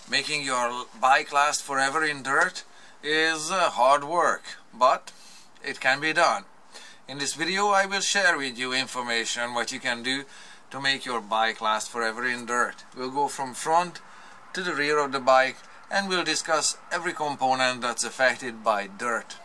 Making your bike last forever in dirt is hard work, but it can be done. In this video I will share with you information what you can do to make your bike last forever in dirt. We'll go from front to the rear of the bike and we'll discuss every component that's affected by dirt.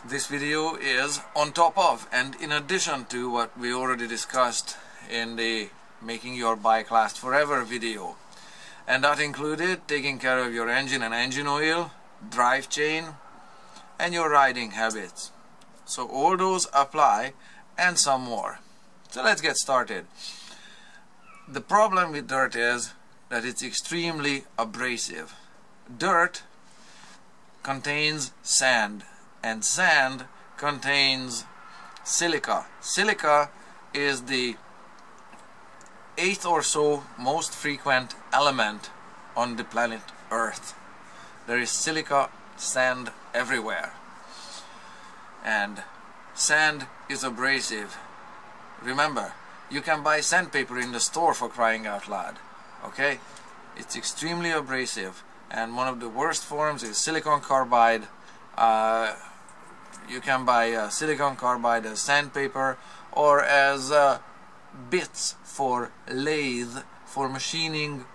This video is on top of and in addition to what we already discussed in the Making Your Bike Last Forever video. And that included taking care of your engine and engine oil, drive chain, and your riding habits. So all those apply and some more. So let's get started. The problem with dirt is that it's extremely abrasive. Dirt contains sand, and sand contains silica. Silica is the 8th or so most frequent element on the planet Earth. There is silica sand everywhere, and sand is abrasive. Remember, you can buy sandpaper in the store, for crying out loud. Okay, it's extremely abrasive, and one of the worst forms is silicon carbide. You can buy silicon carbide as sandpaper or as bits for lathe, for machining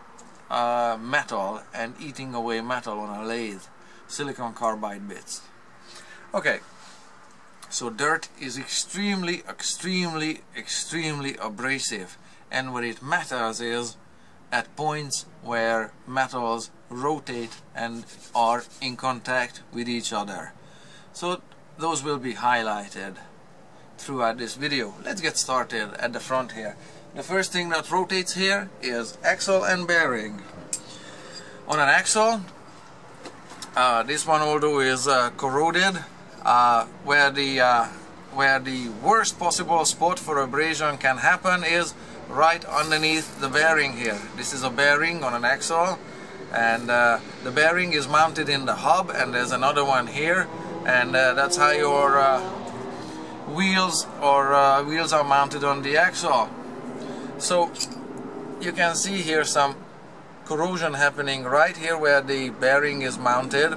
metal and eating away metal on a lathe. Silicon carbide bits. Okay, so dirt is extremely abrasive, and what it matters is at points where metals rotate and are in contact with each other. So those will be highlighted throughout this video. Let's get started at the front here. The first thing that rotates here is axle and bearing. On an axle, this one, although is corroded, where the worst possible spot for abrasion can happen is right underneath the bearing here. This is a bearing on an axle, and the bearing is mounted in the hub, and there's another one here, and that's how your wheels are mounted on the axle. So you can see here some corrosion happening right here where the bearing is mounted.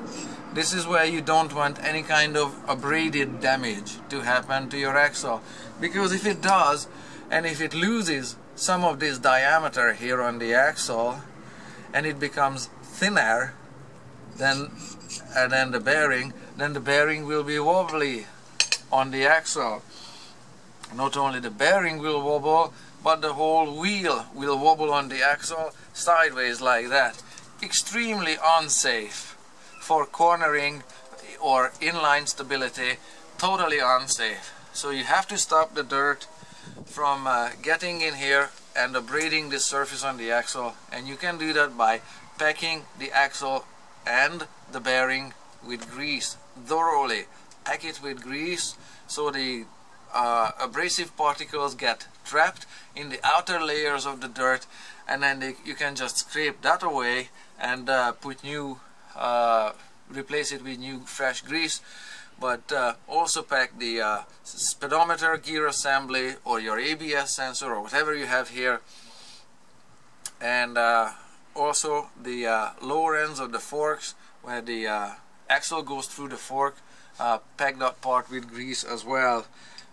This is where you don't want any kind of abraded damage to happen to your axle, because if it does, and if it loses some of this diameter here on the axle and it becomes thinner than the bearing, then the bearing will be wobbly on the axle. Not only the bearing will wobble, but the whole wheel will wobble on the axle sideways like that. Extremely unsafe for cornering or inline stability. Totally unsafe. So you have to stop the dirt from getting in here and abrading the surface on the axle, and you can do that by packing the axle and the bearing with grease thoroughly. Pack it with grease so the abrasive particles get trapped in the outer layers of the dirt, and then you can just scrape that away and replace it with new fresh grease. But also pack the speedometer, gear assembly, or your ABS sensor, or whatever you have here, and also the lower ends of the forks where the axle goes through the fork. Pack that part with grease as well,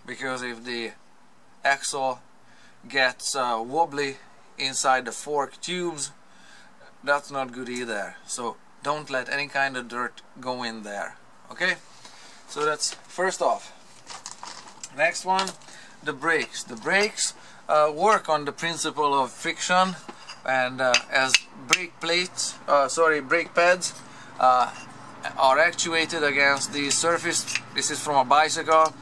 because if the axle gets wobbly inside the fork tubes, that's not good either. So don't let any kind of dirt go in there. Okay, so that's first off. Next one, the brakes. The brakes work on the principle of friction, and as brake pads are actuated against the surface. This is from a bicycle,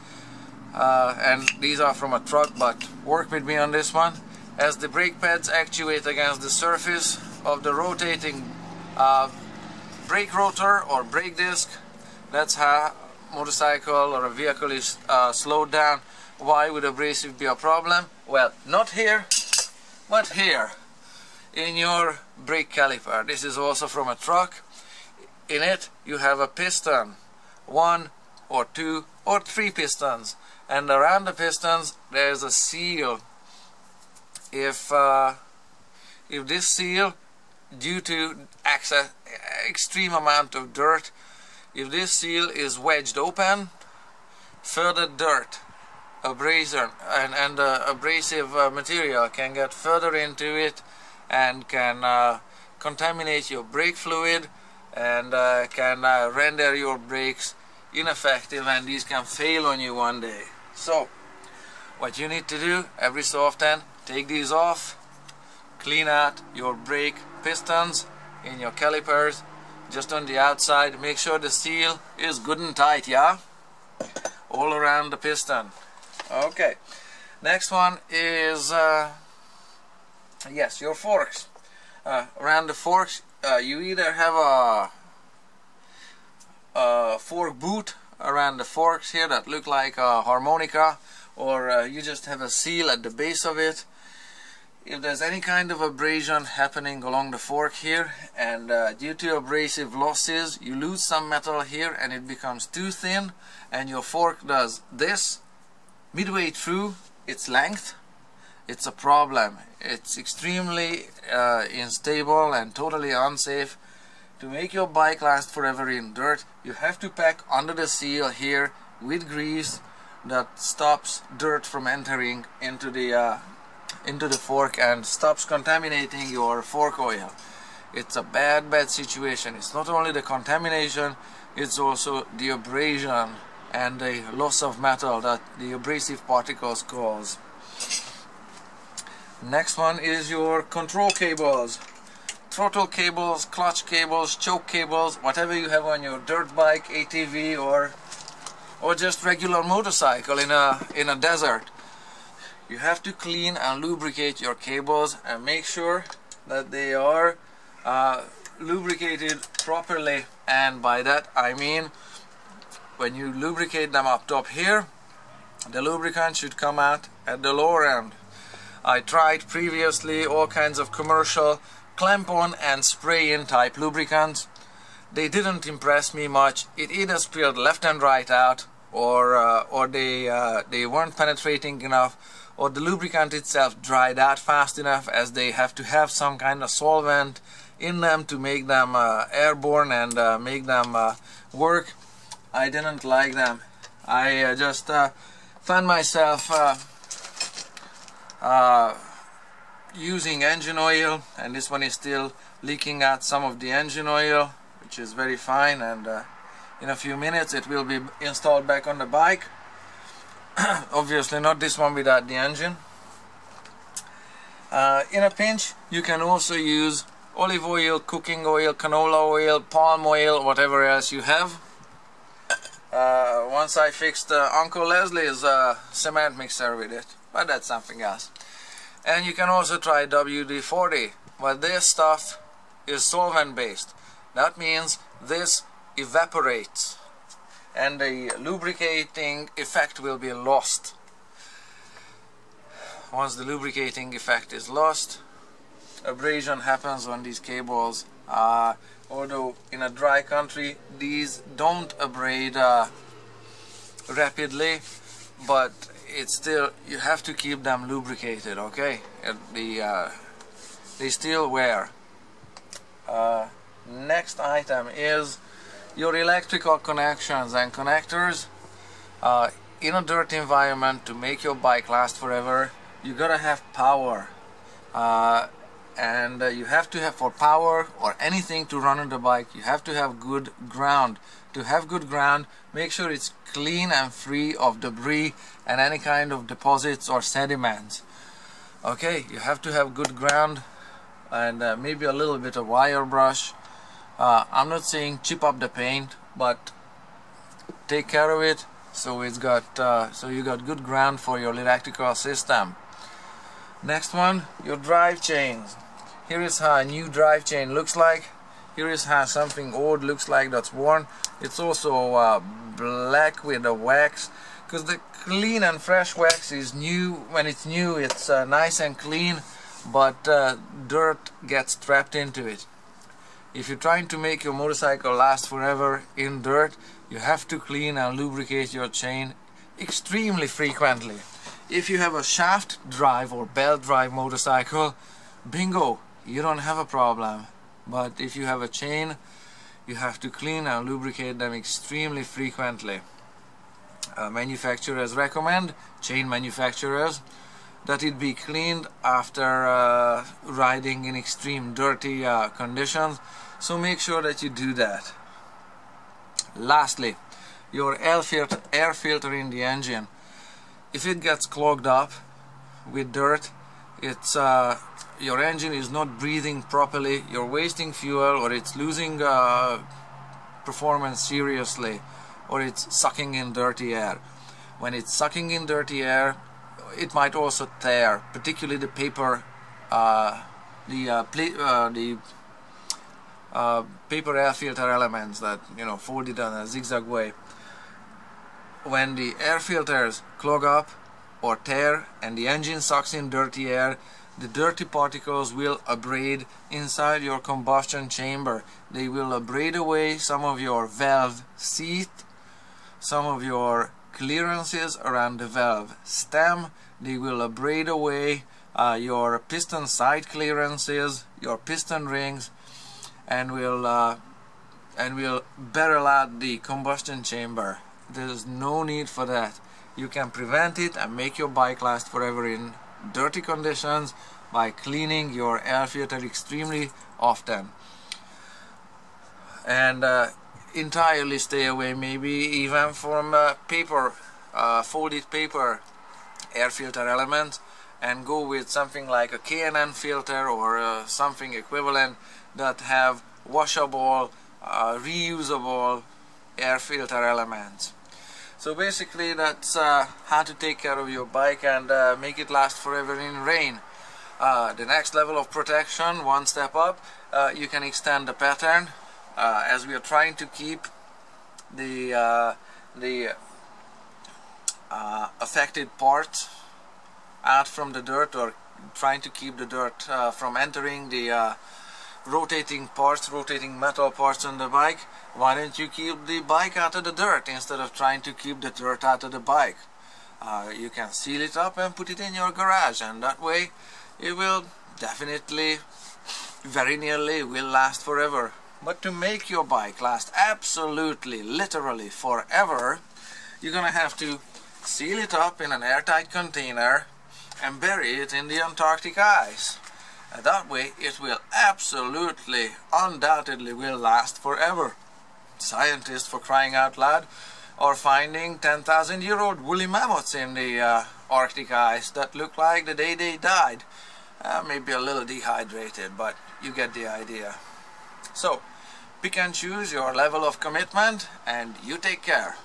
and these are from a truck, but work with me on this one. As the brake pads actuate against the surface of the rotating brake rotor or brake disc, that's how a motorcycle or a vehicle is slowed down. Why would abrasive be a problem? Well, not here, but here in your brake caliper. This is also from a truck. In it you have a piston, 1 or 2 or 3 pistons, and around the pistons there is a seal. If this seal due to extreme amount of dirt, if this seal is wedged open, further dirt, abrasive material can get further into it and can contaminate your brake fluid and can render your brakes ineffective, and these can fail on you one day. So what you need to do every so often, take these off, clean out your brake pistons in your calipers just on the outside, make sure the seal is good and tight, yeah, all around the piston. Okay, next one is yes, your forks. Around the forks, you either have a fork boot around the forks here that look like a harmonica, or you just have a seal at the base of it. If there's any kind of abrasion happening along the fork here, and due to abrasive losses you lose some metal here and it becomes too thin, and your fork does this midway through its length, it's a problem. It's extremely unstable and totally unsafe. To make your bike last forever in dirt, you have to pack under the seal here with grease that stops dirt from entering into the fork and stops contaminating your fork oil. It's a bad situation. It's not only the contamination, it's also the abrasion and the loss of metal that the abrasive particles cause. Next one is your control cables. Throttle cables, clutch cables, choke cables, whatever you have on your dirt bike, ATV, or just regular motorcycle in a desert. You have to clean and lubricate your cables and make sure that they are lubricated properly, and by that I mean when you lubricate them up top here, the lubricant should come out at the lower end. I tried previously all kinds of commercial clamp-on and spray-in type lubricants. They didn't impress me much. It either spilled left and right out, or they weren't penetrating enough, or the lubricant itself dried out fast enough, as they have to have some kind of solvent in them to make them airborne and make them work. I didn't like them. I just found myself using engine oil, and this one is still leaking out some of the engine oil, which is very fine, and in a few minutes it will be installed back on the bike. Obviously not this one without the engine. In a pinch you can also use olive oil, cooking oil, canola oil, palm oil, whatever else you have. Once I fixed Uncle Leslie's cement mixer with it, but that's something else. And you can also try WD-40, but this stuff is solvent based. That means this evaporates and the lubricating effect will be lost. Once the lubricating effect is lost, abrasion happens on these cables. Although in a dry country these don't abrade rapidly, but it's still, you have to keep them lubricated, okay? They still wear. Next item is your electrical connections and connectors. In a dirt environment, to make your bike last forever, you gotta have power, and you have to have, for power or anything to run on the bike, you have to have good ground. To have good ground, make sure it's clean and free of debris and any kind of deposits or sediments. Okay, you have to have good ground, and maybe a little bit of wire brush. I'm not saying chip up the paint, but take care of it so it's got so you got good ground for your electrical system. Next one, your drive chains. Here is how a new drive chain looks like. Here is how something old looks like that's worn. It's also black with the wax, because the clean and fresh wax is new. When it's new, it's nice and clean, but dirt gets trapped into it. If you're trying to make your motorcycle last forever in dirt, you have to clean and lubricate your chain extremely frequently. If you have a shaft drive or belt drive motorcycle, bingo, you don't have a problem. But if you have a chain, you have to clean and lubricate them extremely frequently. Manufacturers recommend, chain manufacturers, that it be cleaned after riding in extreme dirty conditions, so make sure that you do that. Lastly, your air filter in the engine, if it gets clogged up with dirt, it's your engine is not breathing properly, you're wasting fuel, or it's losing performance seriously, or it's sucking in dirty air. When it's sucking in dirty air, it might also tear, particularly the paper, paper air filter elements that, you know, folded in a zigzag way. When the air filters clog up or tear and the engine sucks in dirty air, the dirty particles will abrade inside your combustion chamber. They will abrade away some of your valve seat, some of your clearances around the valve stem. They will abrade away your piston side clearances, your piston rings, and will barrel out the combustion chamber. There is no need for that. You can prevent it and make your bike last forever in dirty conditions by cleaning your air filter extremely often. And entirely stay away, maybe even from folded paper air filter elements, and go with something like a K&N filter or something equivalent that have washable, reusable air filter elements. So basically that's how to take care of your bike and make it last forever in rain. The next level of protection, one step up, you can extend the pattern, as we are trying to keep the affected parts out from the dirt, or trying to keep the dirt from entering the rotating metal parts on the bike. Why don't you keep the bike out of the dirt instead of trying to keep the dirt out of the bike? You can seal it up and put it in your garage, and that way it will definitely, very nearly, will last forever. But to make your bike last absolutely, literally forever, you're gonna have to seal it up in an airtight container and bury it in the Antarctic ice. And that way it will absolutely, undoubtedly will last forever. Scientists, for crying out loud, are finding 10,000-year-old woolly mammoths in the Arctic ice that look like the day they died. Maybe a little dehydrated, but you get the idea. So, pick and choose your level of commitment, and you take care.